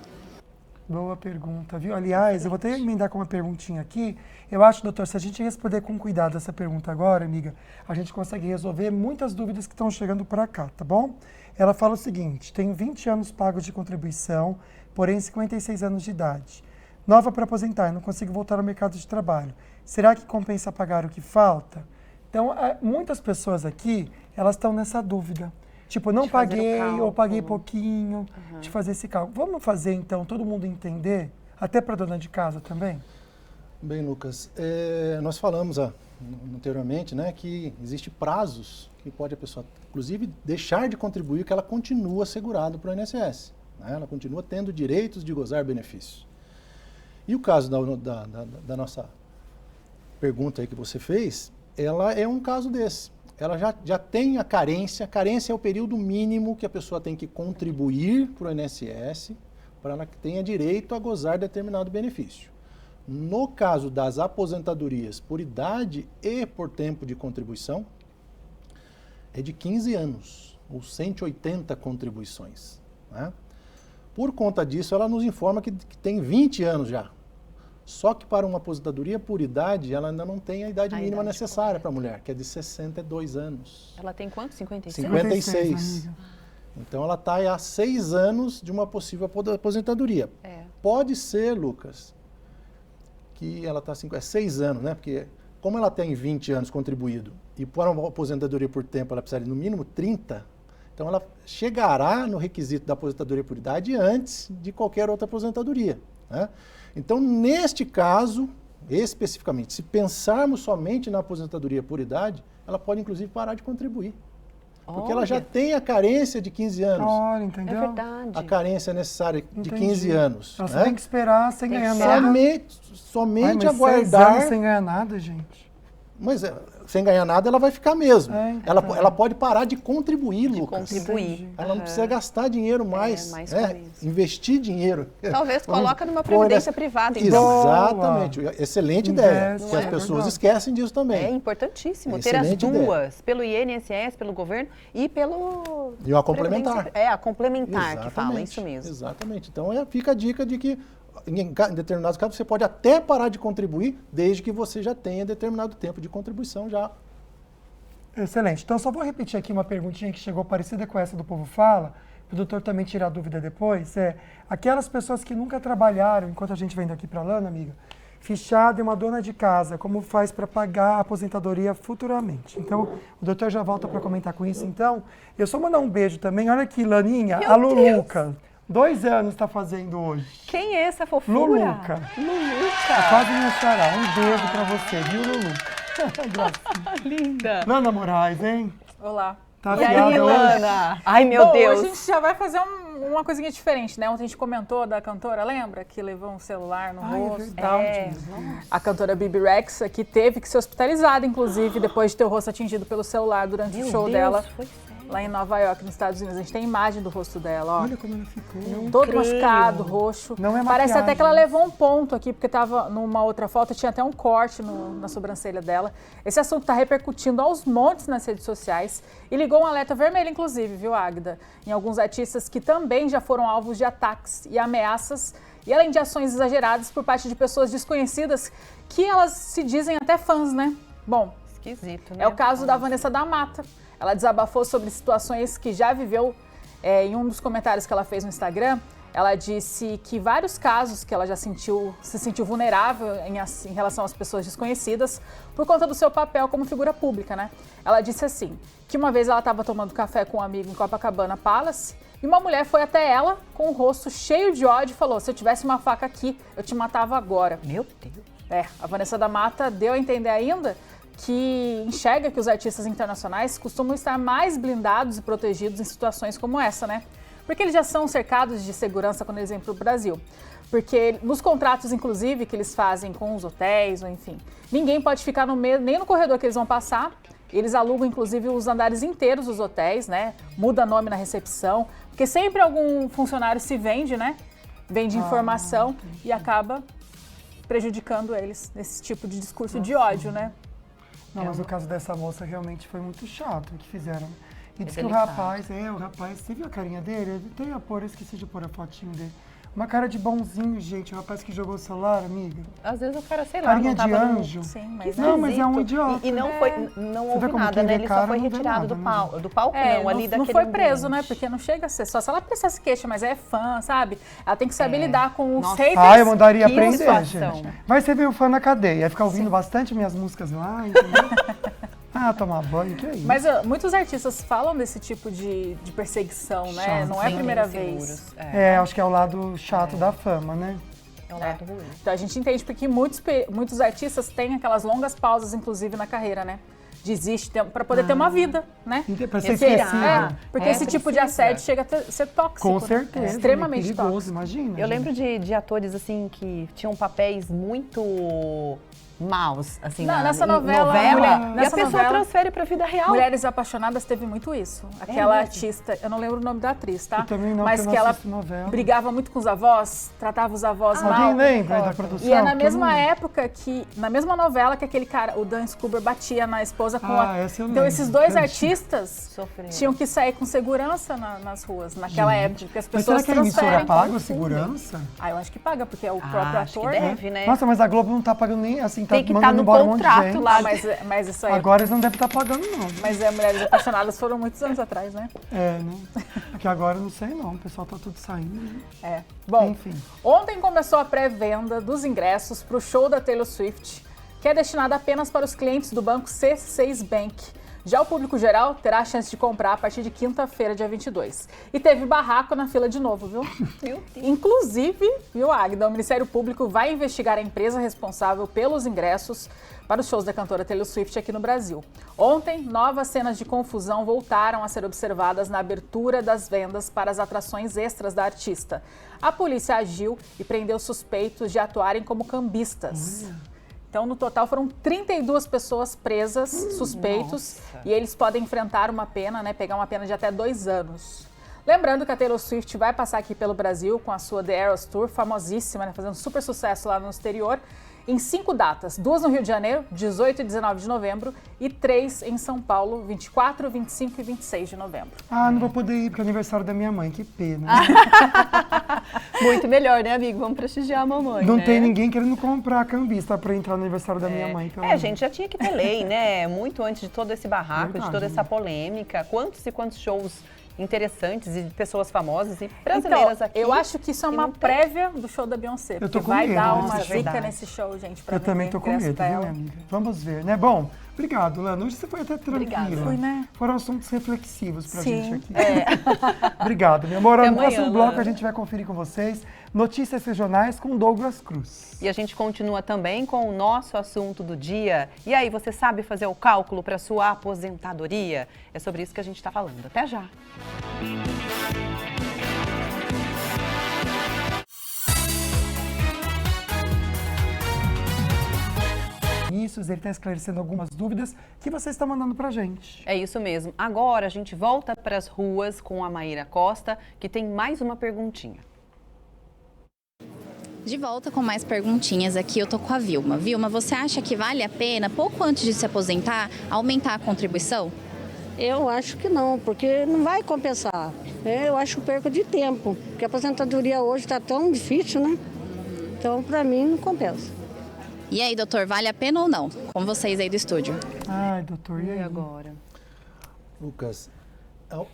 Boa pergunta, viu? Aliás, eu vou até emendar com uma perguntinha aqui. Eu acho, doutor, se a gente responder com cuidado essa pergunta agora, amiga, a gente consegue resolver muitas dúvidas que estão chegando para cá, tá bom? Ela fala o seguinte: tenho 20 anos pagos de contribuição, porém 56 anos de idade. Nova para aposentar, não consigo voltar ao mercado de trabalho. Será que compensa pagar o que falta? Então, muitas pessoas aqui, elas estão nessa dúvida. Tipo, não paguei ou paguei pouquinho, de fazer esse cálculo. Vamos fazer, então, todo mundo entender, até para dona de casa também? Bem, Lucas, nós falamos anteriormente, né, que existem prazos que pode a pessoa, inclusive, deixar de contribuir, que ela continua segurada para o INSS. Né? Ela continua tendo direitos de gozar benefícios. E o caso da nossa pergunta aí que você fez, ela é um caso desse. Ela já tem a carência. Carência é o período mínimo que a pessoa tem que contribuir para o INSS para ela que tenha direito a gozar determinado benefício. No caso das aposentadorias por idade e por tempo de contribuição, é de 15 anos, ou 180 contribuições. Né? Por conta disso, ela nos informa que tem 20 anos já. Só que para uma aposentadoria por idade, ela ainda não tem a idade mínima necessária para a mulher, que é de 62 anos. Ela tem quanto? 56? 56. Então ela está há 6 anos de uma possível aposentadoria. Pode ser, Lucas, que ela está 6 anos, né? Porque como ela tem 20 anos contribuído e para uma aposentadoria por tempo ela precisa de no mínimo 30, então ela chegará no requisito da aposentadoria por idade antes de qualquer outra aposentadoria, né? Então, neste caso, especificamente, se pensarmos somente na aposentadoria por idade, ela pode, inclusive, parar de contribuir. Porque ela já tem a carência de 15 anos. Olha, entendeu? É verdade. A carência necessária de 15 anos. Ela só tem que esperar sem ganhar nada. Somente mas aguardar. 6 anos sem ganhar nada, gente. Mas sem ganhar nada, ela vai ficar mesmo. Então. Ela pode parar de contribuir, Lucas. Contribuir. Ela não precisa gastar dinheiro mais. Investir dinheiro. Talvez coloca numa previdência privada. Então. Exatamente. Excelente ideia. Porque as pessoas esquecem disso também. É importantíssimo ter as duas, pelo INSS, pelo governo e pelo... E uma complementar. A complementar que fala, isso mesmo. Exatamente. Então fica a dica de que em determinados casos, você pode até parar de contribuir, desde que você já tenha determinado tempo de contribuição já. Excelente. Então, só vou repetir aqui uma perguntinha que chegou parecida com essa do Povo Fala, para o doutor também tirar a dúvida depois. Aquelas pessoas que nunca trabalharam, enquanto a gente vem daqui para lá, amiga, fichada em uma dona de casa, como faz para pagar a aposentadoria futuramente? Então, o doutor já volta para comentar com isso. Então, eu só mandar um beijo também. Olha aqui, Laninha, a Luluca. 2 anos está fazendo hoje. Quem é essa fofura? Luluca. Quase me achará. Um beijo para você, viu, Luluca? Linda. Lana Moraes, hein? Olá. Tá e aí, Lana? Ai, meu Deus. Hoje a gente já vai fazer uma coisinha diferente, né? Ontem a gente comentou da cantora, lembra? Que levou um celular no rosto e tal. A cantora Bibi Rexha, que teve que ser hospitalizada, inclusive, depois de ter o rosto atingido pelo celular durante o show dela. Lá em Nova York, nos Estados Unidos. A gente tem imagem do rosto dela, ó. Olha como ela ficou. Todo machucado, roxo. Não é maquiagem. Parece até que ela levou um ponto aqui, porque tava numa outra foto, tinha até um corte na sobrancelha dela. Esse assunto está repercutindo aos montes nas redes sociais e ligou um alerta vermelho, inclusive, viu, Águida? Em alguns artistas que também já foram alvos de ataques e ameaças, e além de ações exageradas por parte de pessoas desconhecidas, que elas se dizem até fãs, né? Bom, esquisito, né? É o caso da Vanessa da Mata. Ela desabafou sobre situações que já viveu em um dos comentários que ela fez no Instagram. Ela disse que vários casos que ela já se sentiu vulnerável em relação às pessoas desconhecidas por conta do seu papel como figura pública, né? Ela disse assim, que uma vez ela estava tomando café com um amigo em Copacabana Palace e uma mulher foi até ela com o rosto cheio de ódio e falou, se eu tivesse uma faca aqui, eu te matava agora. Meu Deus! A Vanessa da Mata deu a entender ainda que enxerga que os artistas internacionais costumam estar mais blindados e protegidos em situações como essa, né? Porque eles já são cercados de segurança quando eles vêm para o Brasil. Porque nos contratos, inclusive, que eles fazem com os hotéis, ou enfim, ninguém pode ficar no meio, nem no corredor que eles vão passar. Eles alugam, inclusive, os andares inteiros dos hotéis, né? Muda nome na recepção, porque sempre algum funcionário se vende, né? Vende informação e acaba prejudicando eles nesse tipo de discurso de ódio, né? Não, mas o caso dessa moça realmente foi muito chato o que fizeram. E diz que o delicado. rapaz, você viu a carinha dele? Eu esqueci de pôr a fotinho dele. Uma cara de bonzinho, gente, o rapaz que jogou o celular, amiga. Às vezes o cara, sei lá, Carinha não tava de anjo. Sim, mas não, mas é um idiota. E não houve como nada, quem né? vê Ele cara só foi não vê retirado nada, né? do palco, não, ali daquele não foi preso, ambiente. né? Porque não chega a ser só se ela prestasse queixa, mas é fã, sabe? Ela tem que saber lidar com os haters. Eu mandaria prender, situação. gente. Vai ser meu fã na cadeia, vai ficar ouvindo bastante minhas músicas lá, entendeu? Tomar banho, que é isso? Mas muitos artistas falam desse tipo de perseguição, né? Chato. Não é a Sim, primeira inseguros. vez. Acho que é o lado chato da fama, né? É um lado ruim. Então a gente entende porque muitos artistas têm aquelas longas pausas, inclusive, na carreira, né? Desiste para poder ter uma vida, né? Pra ser esquecido. Porque esse tipo de assédio chega a ser tóxico. Com certeza. Né? Extremamente perigoso, tóxico. imagina. Eu lembro de atores, assim, que tinham papéis muito maus, assim, nessa novela e a pessoa transfere pra vida real. Mulheres Apaixonadas teve muito isso. Aquela artista, eu não lembro o nome da atriz, tá? Eu também não, mas que ela brigava muito com os avós, tratava os avós mal. Alguém lembra da produção? E é na mesma época na mesma novela que aquele cara, o Dan Scuba, batia na esposa com Então esses dois artistas tinham que sair com segurança nas ruas, naquela época, porque as pessoas mas será que a emissora paga a segurança? Eu acho que paga, porque é o próprio ator. Que deve, né? Nossa, mas a Globo não tá pagando nem assim, tem que estar no contrato lá. Mas isso aí. Agora eles não devem estar pagando, não. Mas Mulheres Apaixonadas foram muitos anos atrás, né? Né? Porque agora eu não sei não, o pessoal tá tudo saindo. Né? Bom, enfim. Ontem começou a pré-venda dos ingressos para o show da Taylor Swift, que é destinado apenas para os clientes do banco C6 Bank. Já o público geral terá a chance de comprar a partir de quinta-feira, dia 22. E teve barraco na fila de novo, viu? Meu Deus. Inclusive, viu, Agda, o Ministério Público vai investigar a empresa responsável pelos ingressos para os shows da cantora Taylor Swift aqui no Brasil. Ontem, novas cenas de confusão voltaram a ser observadas na abertura das vendas para as atrações extras da artista. A polícia agiu e prendeu suspeitos de atuarem como cambistas. Então, no total, foram 32 pessoas presas, suspeitos, e eles podem enfrentar uma pena, né, pegar uma pena de até 2 anos. Lembrando que a Taylor Swift vai passar aqui pelo Brasil com a sua The Eras Tour, famosíssima, né, fazendo super sucesso lá no exterior, em 5 datas, 2 no Rio de Janeiro, 18 e 19 de novembro, e 3 em São Paulo, 24, 25 e 26 de novembro. Não vou poder ir porque é aniversário da minha mãe, que pena. Muito melhor, né, amigo? Vamos prestigiar a mamãe, Não né? tem ninguém querendo comprar a cambista pra entrar no aniversário da minha mãe. Gente, já tinha que ter lei, né? Muito antes de todo esse barraco, de toda essa polêmica. Quantos e quantos shows interessantes e de pessoas famosas e brasileiras aqui. Eu acho que isso é uma prévia do show da Beyoncé. Eu tô com vai medo, dar né? uma Isso é zica nesse show, gente, pra Eu também tô com medo, viu, ela. minha amiga? Vamos ver, né? Bom, obrigado, Lana. Hoje você foi até tranquila. Fui, né? Foram assuntos reflexivos pra Sim. gente aqui. Obrigado, minha amor. No próximo bloco Lana. a gente vai conferir com vocês notícias regionais com Douglas Cruz. E a gente continua também com o nosso assunto do dia. E aí, você sabe fazer o cálculo para sua aposentadoria? É sobre isso que a gente está falando. Até já! Isso, ele está esclarecendo algumas dúvidas que vocês estão mandando pra gente. É isso mesmo. Agora a gente volta para as ruas com a Maíra Costa, que tem mais uma perguntinha. De volta com mais perguntinhas aqui, eu tô com a Vilma. Vilma, você acha que vale a pena, pouco antes de se aposentar, aumentar a contribuição? Eu acho que não, porque não vai compensar. Eu acho perca de tempo, porque a aposentadoria hoje está tão difícil, né? Então, para mim, não compensa. E aí, doutor, vale a pena ou não? Com vocês aí do estúdio. Ai, doutor, e aí? agora? Lucas,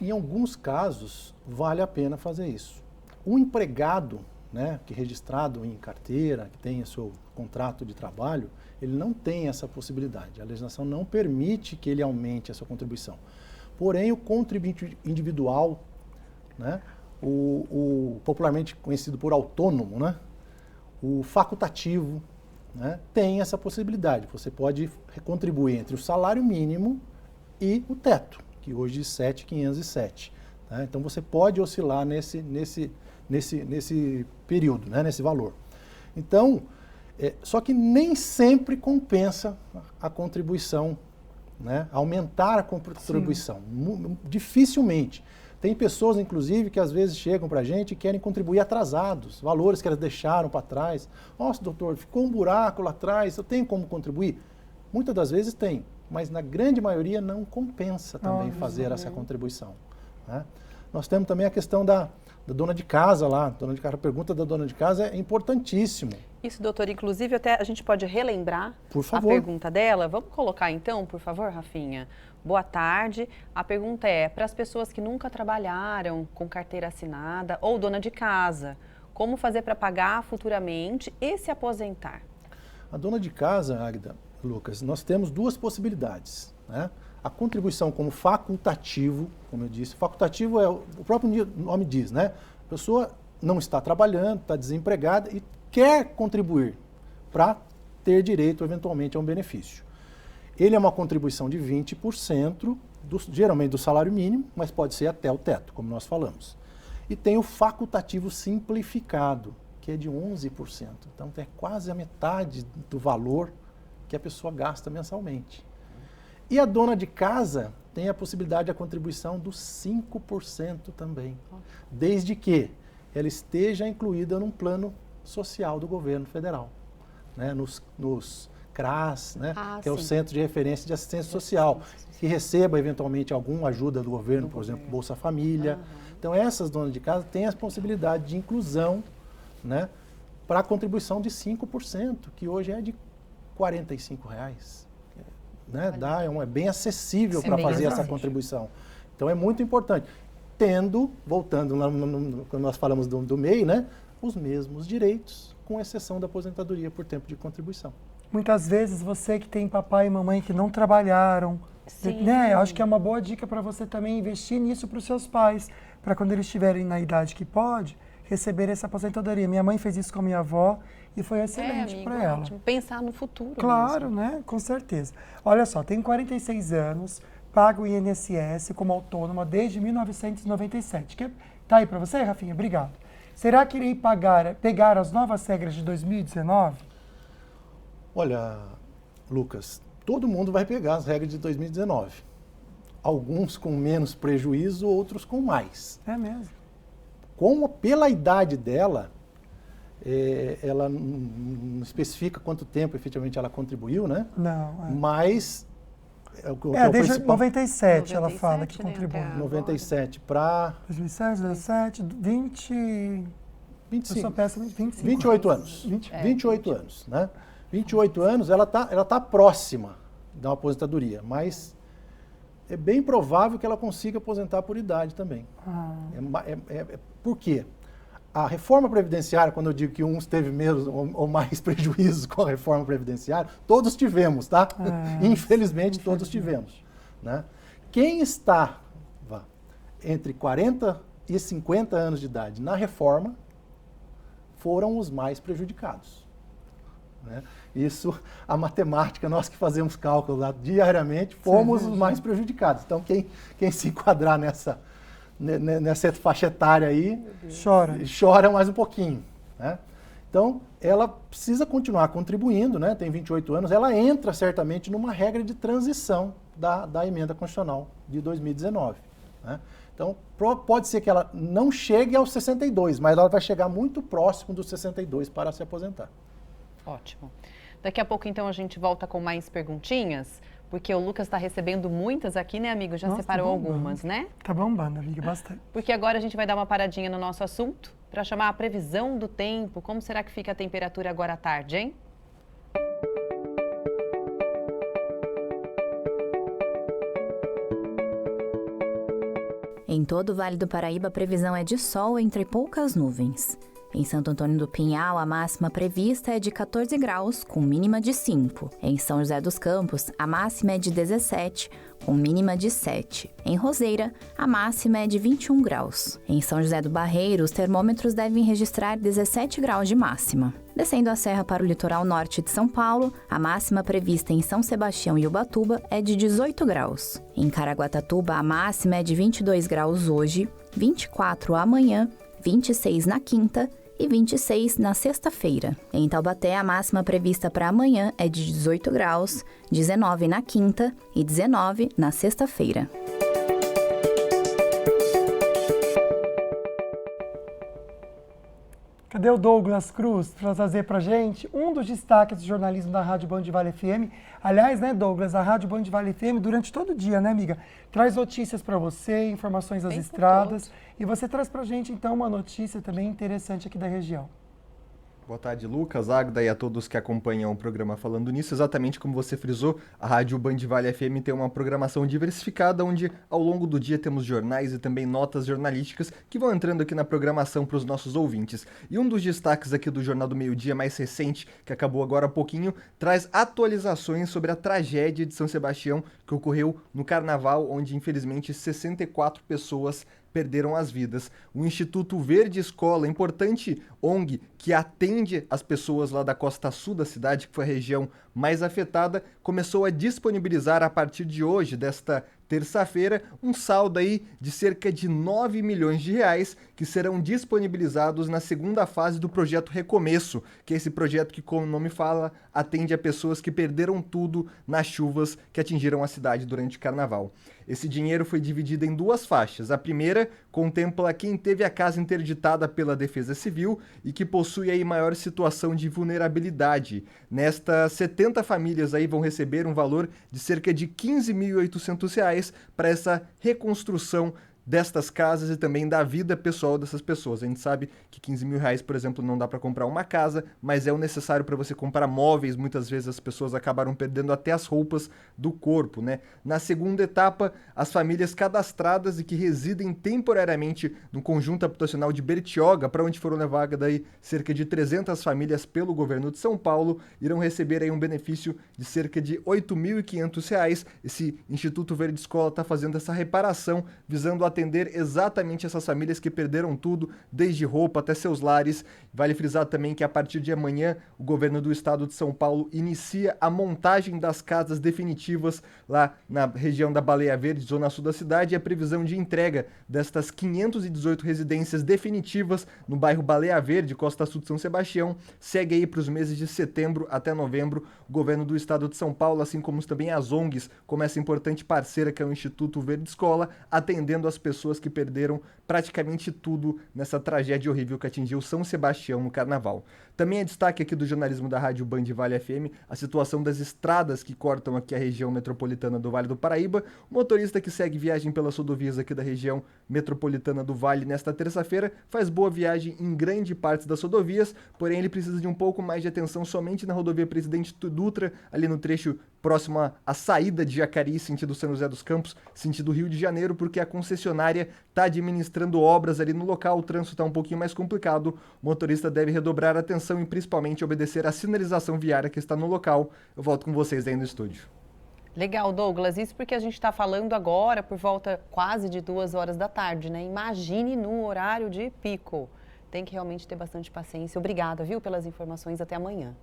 em alguns casos, vale a pena fazer isso. O empregado, né, que é registrado em carteira, que tem o seu contrato de trabalho, ele não tem essa possibilidade. A legislação não permite que ele aumente a sua contribuição. Porém, o contribuinte individual, né, o popularmente conhecido por autônomo, né, o facultativo, né, tem essa possibilidade. Você pode contribuir entre o salário mínimo e o teto, que hoje é 7.507. Tá? Então, você pode oscilar nesse período, né, nesse valor. Então, só que nem sempre compensa a contribuição, né, aumentar a contribuição. Dificilmente. Tem pessoas, inclusive, que às vezes chegam para a gente e querem contribuir atrasados, valores que elas deixaram para trás. Nossa, doutor, ficou um buraco lá atrás, eu tenho como contribuir? Muitas das vezes tem, mas na grande maioria não compensa também fazer essa contribuição. Né? Nós temos também a questão da dona de casa lá. A pergunta da dona de casa é importantíssimo. Isso, doutor. Inclusive, até a gente pode relembrar a pergunta dela. Vamos colocar então, por favor, Rafinha? Boa tarde. A pergunta é, para as pessoas que nunca trabalharam com carteira assinada ou dona de casa, como fazer para pagar futuramente e se aposentar? A dona de casa, Águida, Lucas, nós temos duas possibilidades, né? A contribuição como facultativo, como eu disse, facultativo é o próprio nome diz, né? A pessoa não está trabalhando, está desempregada e quer contribuir para ter direito, eventualmente, a um benefício. Ele é uma contribuição de 20%, geralmente do salário mínimo, mas pode ser até o teto, como nós falamos. E tem o facultativo simplificado, que é de 11%. Então, é quase a metade do valor que a pessoa gasta mensalmente. E a dona de casa tem a possibilidade da contribuição dos 5% também, desde que ela esteja incluída num plano social do governo federal, né? Nos CRAS, né? Que é o Centro de Referência de Assistência Social, que receba eventualmente alguma ajuda do governo, por exemplo, Bolsa Família. Então, essas donas de casa têm a possibilidade de inclusão, né, para a contribuição de 5%, que hoje é de R$ 45. Né? É bem acessível para fazer essa contribuição. Então, é muito importante. Voltando quando nós falamos do MEI, né, os mesmos direitos, com exceção da aposentadoria por tempo de contribuição. Muitas vezes você que tem papai e mamãe que não trabalharam, né, acho que é uma boa dica para você também investir nisso para os seus pais, para quando eles estiverem na idade que pode, receber essa aposentadoria. Minha mãe fez isso com a minha avó e foi excelente para ela. Pensar no futuro. Claro, mesmo. Né? Com certeza. Olha só, tenho 46 anos, pago o INSS como autônoma desde 1997. Tá aí para você, Rafinha? Obrigado. Será que irei pegar as novas regras de 2019? Olha, Lucas, todo mundo vai pegar as regras de 2019. Alguns com menos prejuízo, outros com mais. É mesmo. Pela idade dela, ela não especifica quanto tempo efetivamente ela contribuiu, né? Não. Mas... desde 97 ela fala que contribui. 97 para... 2007, 17, 20... 25. Eu só peço 25. 28 anos. 28 anos, né? 28 anos, ela tá próxima da aposentadoria, mas é bem provável que ela consiga aposentar por idade também. Por quê? A reforma previdenciária, quando eu digo que uns teve menos ou mais prejuízos com a reforma previdenciária, todos tivemos, tá? Infelizmente, todos tivemos. Né? Quem está entre 40 e 50 anos de idade na reforma foram os mais prejudicados. Né? Isso, a matemática, nós que fazemos cálculos lá diariamente, fomos os mais prejudicados. Então, quem se enquadrar nessa faixa etária aí, chora mais um pouquinho. Né? Então, ela precisa continuar contribuindo, né? Tem 28 anos, ela entra certamente numa regra de transição da emenda constitucional de 2019. Né? Então, pode ser que ela não chegue aos 62, mas ela vai chegar muito próximo dos 62 para se aposentar. Ótimo. Daqui a pouco, então, a gente volta com mais perguntinhas, porque o Lucas está recebendo muitas aqui, né, amigo? Já separou algumas, né? Tá bombando, amiga, bastante. Porque agora a gente vai dar uma paradinha no nosso assunto para chamar a previsão do tempo. Como será que fica a temperatura agora à tarde, hein? Em todo o Vale do Paraíba, a previsão é de sol entre poucas nuvens. Em Santo Antônio do Pinhal, a máxima prevista é de 14 graus, com mínima de 5. Em São José dos Campos, a máxima é de 17, com mínima de 7. Em Roseira, a máxima é de 21 graus. Em São José do Barreiro, os termômetros devem registrar 17 graus de máxima. Descendo a serra para o litoral norte de São Paulo, a máxima prevista em São Sebastião e Ubatuba é de 18 graus. Em Caraguatatuba, a máxima é de 22 graus hoje, 24 amanhã, 26 na quinta e 26 na sexta-feira. Em Taubaté, a máxima prevista para amanhã é de 18 graus, 19 na quinta e 19 na sexta-feira. Cadê o Douglas Cruz para trazer para a gente um dos destaques do jornalismo da Rádio Band Vale FM? Aliás, né, Douglas, a Rádio Band Vale FM durante todo o dia, né, amiga? Traz notícias para você, informações das estradas. E você traz para a gente, então, uma notícia também interessante aqui da região. Boa tarde, Lucas, Águida e a todos que acompanham o programa Falando Nisso. Exatamente como você frisou, a Rádio Band Vale FM tem uma programação diversificada, onde ao longo do dia temos jornais e também notas jornalísticas que vão entrando aqui na programação para os nossos ouvintes. E um dos destaques aqui do Jornal do Meio-Dia mais recente, que acabou agora há pouquinho, traz atualizações sobre a tragédia de São Sebastião que ocorreu no Carnaval, onde infelizmente 64 pessoas perderam as vidas. O Instituto Verde Escola, importante ONG que atende as pessoas lá da costa sul da cidade, que foi a região mais afetada, começou a disponibilizar a partir de hoje, desta terça-feira, um saldo aí de cerca de 9 milhões de reais que serão disponibilizados na segunda fase do projeto Recomeço, que é esse projeto que, como o nome fala, atende a pessoas que perderam tudo nas chuvas que atingiram a cidade durante o Carnaval. Esse dinheiro foi dividido em duas faixas. A primeira contempla quem teve a casa interditada pela Defesa Civil e que possui aí maior situação de vulnerabilidade. Nestas 70 famílias aí vão receber um valor de cerca de R$ 15.800 para essa reconstrução destas casas e também da vida pessoal dessas pessoas. A gente sabe que R$ 15.000, por exemplo, não dá para comprar uma casa, mas é o necessário para você comprar móveis. Muitas vezes as pessoas acabaram perdendo até as roupas do corpo, né? Na segunda etapa, as famílias cadastradas e que residem temporariamente no conjunto habitacional de Bertioga, para onde foram levadas daí cerca de 300 famílias pelo governo de São Paulo, irão receber aí um benefício de cerca de R$ 8.500. Esse Instituto Verde Escola está fazendo essa reparação, visando atender exatamente essas famílias que perderam tudo, desde roupa até seus lares. Vale frisar também que a partir de amanhã o governo do estado de São Paulo inicia a montagem das casas definitivas lá na região da Baleia Verde, zona sul da cidade, e a previsão de entrega destas 518 residências definitivas no bairro Baleia Verde, costa sul de São Sebastião, segue aí para os meses de setembro até novembro. O governo do estado de São Paulo, assim como também as ONGs, como essa importante parceira que é o Instituto Verde Escola, atendendo as pessoas que perderam praticamente tudo nessa tragédia horrível que atingiu São Sebastião no Carnaval. Também é destaque aqui do jornalismo da Rádio Band Vale FM a situação das estradas que cortam aqui a região metropolitana do Vale do Paraíba. O motorista que segue viagem pelas rodovias aqui da região metropolitana do Vale nesta terça-feira faz boa viagem em grande parte das rodovias, porém ele precisa de um pouco mais de atenção somente na rodovia Presidente Dutra, ali no trecho próximo à saída de Jacareí, sentido São José dos Campos, sentido Rio de Janeiro, porque a concessionária está administrando obras ali no local, o trânsito está um pouquinho mais complicado. O motorista deve redobrar a atenção e principalmente obedecer à sinalização viária que está no local. Eu volto com vocês aí no estúdio. Legal, Douglas. Isso porque a gente está falando agora por volta quase de 2 horas da tarde, né? Imagine no horário de pico. Tem que realmente ter bastante paciência. Obrigada, viu, pelas informações. Até amanhã.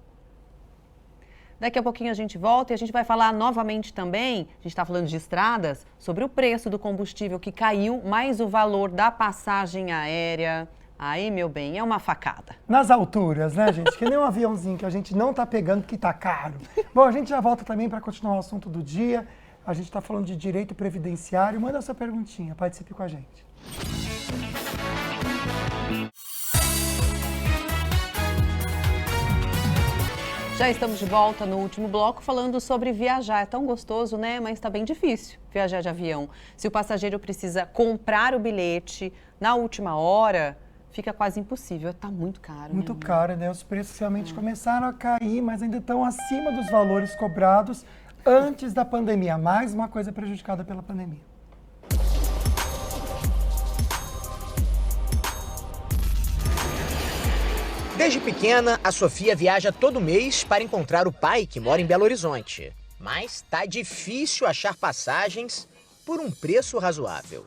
Daqui a pouquinho a gente volta e a gente vai falar novamente também, a gente está falando de estradas, sobre o preço do combustível que caiu, mais o valor da passagem aérea. Aí, meu bem, é uma facada. Nas alturas, né, gente? Que nem um aviãozinho que a gente não tá pegando porque tá caro. Bom, a gente já volta também para continuar o assunto do dia. A gente está falando de direito previdenciário. Manda a sua perguntinha, participe com a gente. Já estamos de volta no último bloco falando sobre viajar. É tão gostoso, né? Mas está bem difícil viajar de avião. Se o passageiro precisa comprar o bilhete na última hora, fica quase impossível. Está muito caro. Muito caro, né? Os preços realmente começaram a cair, mas ainda estão acima dos valores cobrados antes da pandemia. Mais uma coisa prejudicada pela pandemia. Desde pequena, a Sofia viaja todo mês para encontrar o pai que mora em Belo Horizonte. Mas tá difícil achar passagens por um preço razoável.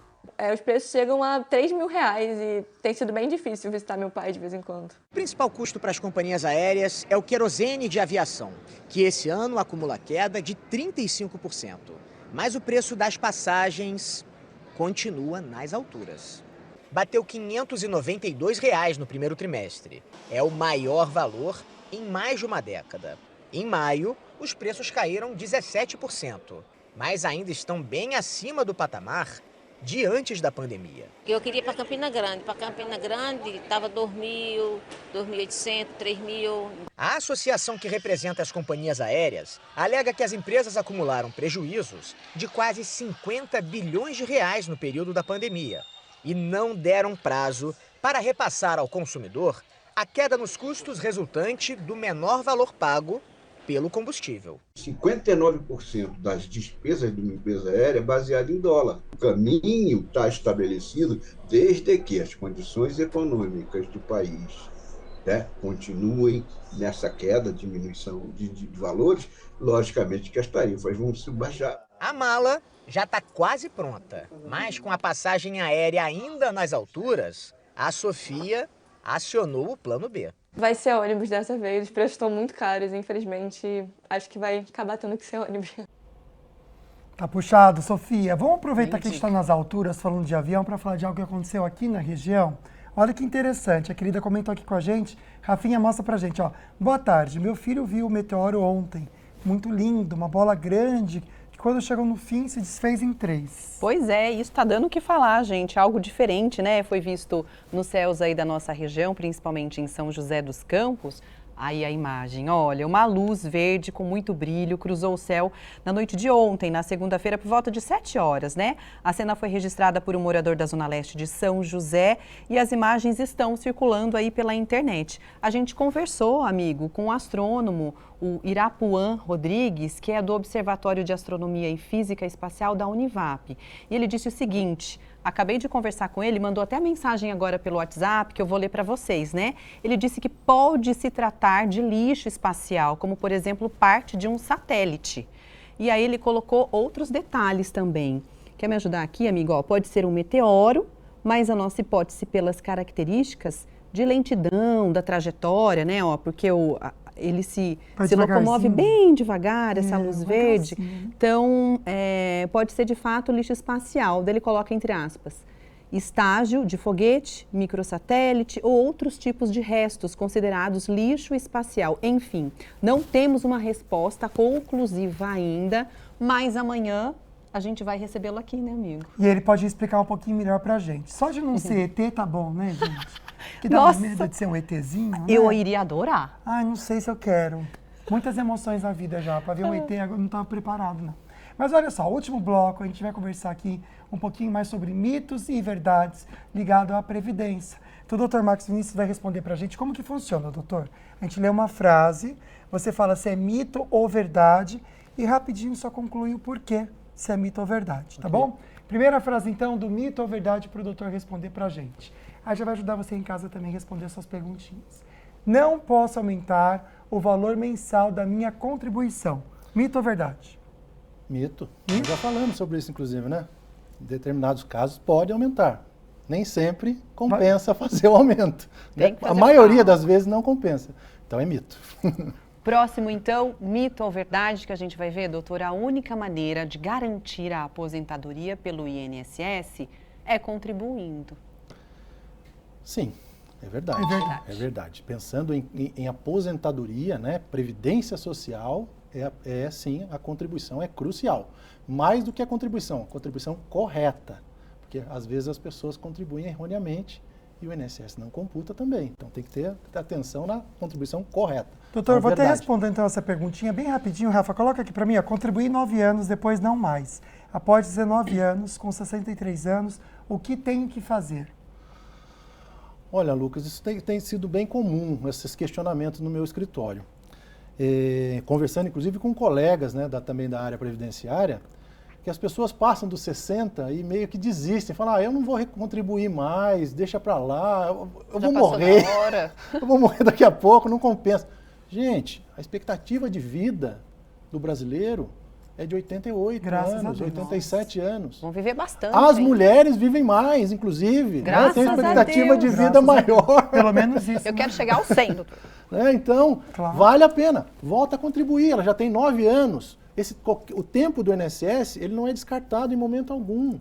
Os preços chegam a R$3.000 e tem sido bem difícil visitar meu pai de vez em quando. O principal custo para as companhias aéreas é o querosene de aviação, que esse ano acumula queda de 35%. Mas o preço das passagens continua nas alturas. Bateu R$ 592 no primeiro trimestre. É o maior valor em mais de uma década. Em maio, os preços caíram 17%, mas ainda estão bem acima do patamar de antes da pandemia. Eu queria ir para Campina Grande. Para Campina Grande estava R$2.000, R$2.800, R$3.000. A associação que representa as companhias aéreas alega que as empresas acumularam prejuízos de quase 50 bilhões de reais no período da pandemia e não deram prazo para repassar ao consumidor a queda nos custos resultante do menor valor pago pelo combustível. 59% das despesas de uma empresa aérea é baseada em dólar. O caminho está estabelecido desde que as condições econômicas do país, né, continuem nessa queda, diminuição de valores, logicamente que as tarifas vão se baixar. A mala já está quase pronta, mas com a passagem aérea ainda nas alturas, a Sofia acionou o plano B. Vai ser ônibus dessa vez, os preços estão muito caros, infelizmente acho que vai acabar tendo que ser ônibus. Tá puxado, Sofia. Vamos aproveitar que a gente está nas alturas falando de avião para falar de algo que aconteceu aqui na região. Olha que interessante, a querida comentou aqui com a gente. Rafinha, mostra pra gente, ó. Boa tarde, meu filho viu o meteoro ontem. Muito lindo, uma bola grande, que quando chegou no fim se desfez em 3. Pois é, isso tá dando o que falar, gente. Algo diferente, né? Foi visto nos céus aí da nossa região, principalmente em São José dos Campos. Aí a imagem, olha, uma luz verde com muito brilho cruzou o céu na noite de ontem, na segunda-feira, por volta de 7 horas, né? A cena foi registrada por um morador da Zona Leste de São José e as imagens estão circulando aí pela internet. A gente conversou, amigo, com o astrônomo, o Irapuan Rodrigues, que é do Observatório de Astronomia e Física Espacial da Univap. E ele disse o seguinte: acabei de conversar com ele, mandou até a mensagem agora pelo WhatsApp, que eu vou ler para vocês, né? Ele disse que pode se tratar de lixo espacial, como, por exemplo, parte de um satélite. E aí ele colocou outros detalhes também. Quer me ajudar aqui, amigo? Ó, pode ser um meteoro, mas a nossa hipótese pelas características de lentidão, da trajetória, né? Ó, porque ele se locomove bem devagar, essa luz verde. Então, pode ser de fato lixo espacial. Daí ele coloca entre aspas, estágio de foguete, microsatélite ou outros tipos de restos considerados lixo espacial. Enfim, não temos uma resposta conclusiva ainda, mas amanhã a gente vai recebê-lo aqui, né, amigo? E ele pode explicar um pouquinho melhor pra gente. Só de não ser ET tá bom, né, gente? Que dá Nossa, medo de ser um ETzinho, né? Eu iria adorar. Ai, não sei se eu quero. Muitas emoções na vida já. Para ver um ET, eu não estava preparado, não. Mas olha só, último bloco, a gente vai conversar aqui um pouquinho mais sobre mitos e verdades ligados à Previdência. Então, o Dr. Marcos Vinícius vai responder para a gente como que funciona, doutor. A gente lê uma frase, você fala se é mito ou verdade e rapidinho só conclui o porquê, se é mito ou verdade, tá bom? Primeira frase, então, do mito ou verdade para o doutor responder para a gente. Aí já vai ajudar você em casa também a responder suas perguntinhas. Não posso aumentar o valor mensal da minha contribuição. Mito ou verdade? Mito. Nós já falamos sobre isso, inclusive, né? Em determinados casos pode aumentar. Nem sempre compensa fazer o aumento. Né? A maioria das vezes não compensa. Então é mito. Próximo, então, mito ou verdade que a gente vai ver, doutor, a única maneira de garantir a aposentadoria pelo INSS é contribuindo. Sim, é verdade. É verdade. Pensando em aposentadoria, né, previdência social, sim, a contribuição é crucial. Mais do que a contribuição correta. Porque às vezes as pessoas contribuem erroneamente e o INSS não computa também. Então tem que ter atenção na contribuição correta. Doutor, eu vou até responder então essa perguntinha bem rapidinho. Rafa, coloca aqui para mim, ó, contribuir 9 anos, depois não mais. Após 19 anos, com 63 anos, o que tenho que fazer? Olha, Lucas, isso tem sido bem comum, esses questionamentos no meu escritório. Conversando, inclusive, com colegas, né, também da área previdenciária, que as pessoas passam dos 60 e meio que desistem, falam, eu não vou contribuir mais, deixa para lá, eu vou morrer, eu vou morrer daqui a pouco, não compensa. Gente, a expectativa de vida do brasileiro é de 88 anos, 87 anos. Vão viver bastante. As mulheres vivem mais, inclusive. Graças Tem expectativa de vida maior. Pelo menos isso. Eu quero chegar aos 100, doutor. Então, claro, vale a pena. Volta a contribuir. Ela já tem 9 anos. O tempo do INSS, ele não é descartado em momento algum.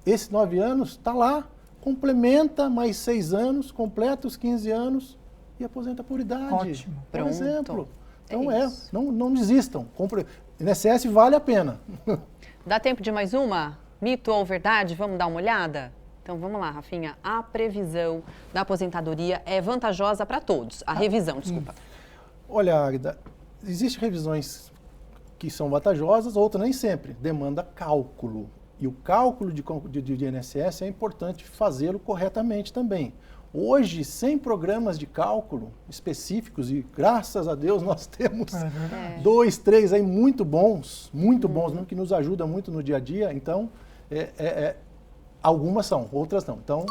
Esses 9 anos está lá. Complementa mais 6 anos, completa os 15 anos e aposenta por idade. Ótimo. Por Pronto. exemplo. Então não desistam. INSS vale a pena. Dá tempo de mais uma? Mito ou verdade? Vamos dar uma olhada? Então vamos lá, Rafinha. A previsão da aposentadoria é vantajosa para todos. A revisão, desculpa. Olha, Águida, existem revisões que são vantajosas, outras nem sempre. Demanda cálculo. E o cálculo de INSS é importante fazê-lo corretamente também. Hoje, sem programas de cálculo específicos, e graças a Deus nós temos 2, 3 aí muito bons mesmo, que nos ajudam muito no dia a dia. Então, algumas são, outras não. Então,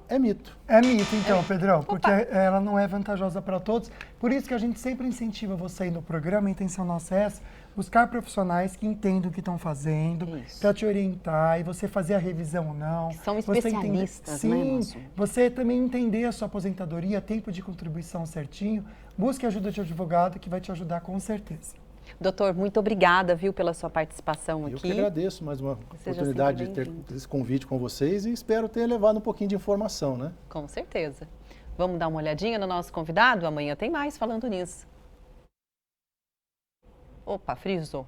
é mito. É mito, então, Pedrão, porque ela não é vantajosa para todos. Por isso que a gente sempre incentiva você aí no programa, a intenção nossa é essa, buscar profissionais que entendam o que estão fazendo, para te orientar e você fazer a revisão ou não. Que são especialistas, né, você também entender a sua aposentadoria, tempo de contribuição certinho. Busque ajuda de advogado que vai te ajudar com certeza. Doutor, muito obrigada, viu, pela sua participação aqui. Eu que agradeço mais uma oportunidade de ter esse convite com vocês e espero ter levado um pouquinho de informação, né? Com certeza. Vamos dar uma olhadinha no nosso convidado? Amanhã tem mais falando nisso. Opa, frisou.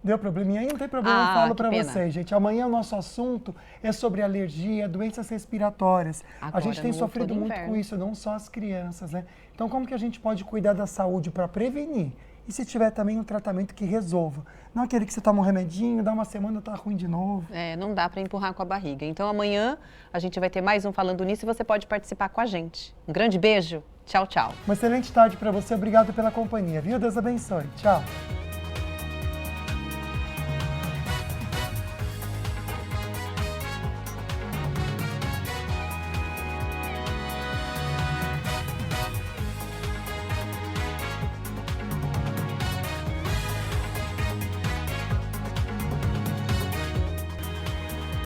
Deu probleminha aí? Não tem problema, eu falo para vocês, gente. Amanhã o nosso assunto é sobre alergia, doenças respiratórias. Agora, a gente tem sofrido muito com isso, não só as crianças, né? Então, como que a gente pode cuidar da saúde para prevenir? E se tiver também um tratamento que resolva. Não aquele que você toma um remedinho, dá uma semana, tá ruim de novo. Não dá para empurrar com a barriga. Então, amanhã a gente vai ter mais um Falando Nisso e você pode participar com a gente. Um grande beijo. Tchau, tchau. Uma excelente tarde para você. Obrigado pela companhia, viu? Deus abençoe. Tchau.